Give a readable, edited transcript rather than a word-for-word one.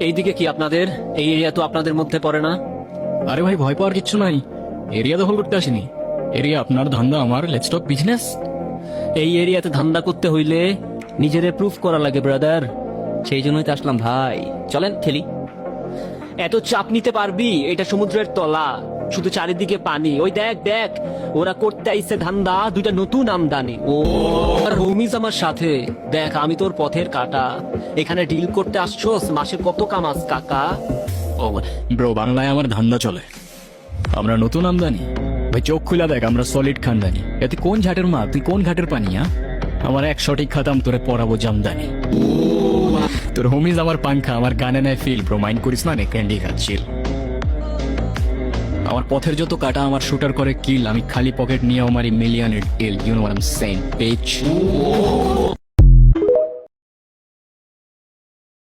এইদিকে কি আপনাদের? এই এরিয়া তো আপনাদের মধ্যে পড়ে না। আরে ভাই, ভয় পাওয়ার কিচ্ছু নাই। এরিয়া দখল করতে আসিনি। এরিয়া আপনার, ধান্দা আমার। Let's talk business. এই এরিয়াতে ধান্দা করতে হইলে নিজেরে প্রুফ করা লাগে ব্রাদার। সেই জন্যই তো আসলাম ভাই, চলেন খেলি। এত চাপ নিতে পারবি? এটা সমুদ্রের তলা, শুধু চারিদিকে পানি। ওই দেখ দেখ, ওরা করতে আইছে ধান্দা, দুইটা নতুন আমদানি। ও আর হোমিজ আমার সাথে। দেখ, আমি তোর পথের কাটা। এখানে ডিল করতে আসছোস, মাসে কত কামাস কাকা? ও ব্রো, বাংলায় আমার ধান্দা চলে। আমরা নতুন আমদানি। ভাই চোখ খুলে দেখ, আমরা সলিড খানদানি। এতে কোন ঝাটের মা, তুই কোন ঘাটের পানি? আমার এক সঠিক খাতাম তোরে পড়াবো জামদানি। তোর হোমিজ আমার পাংখা, আমার কানে নেয় ফিল। ব্রো মাইন্ড করিস না, নে ক্যান্ডি খাচ্ছিল। আমার পথের যত কাটা আমার শুটার করে কিল। আমি খালি পকেট নিয়ে আমার মিলিয়নের deal. You know what I am saying, beach.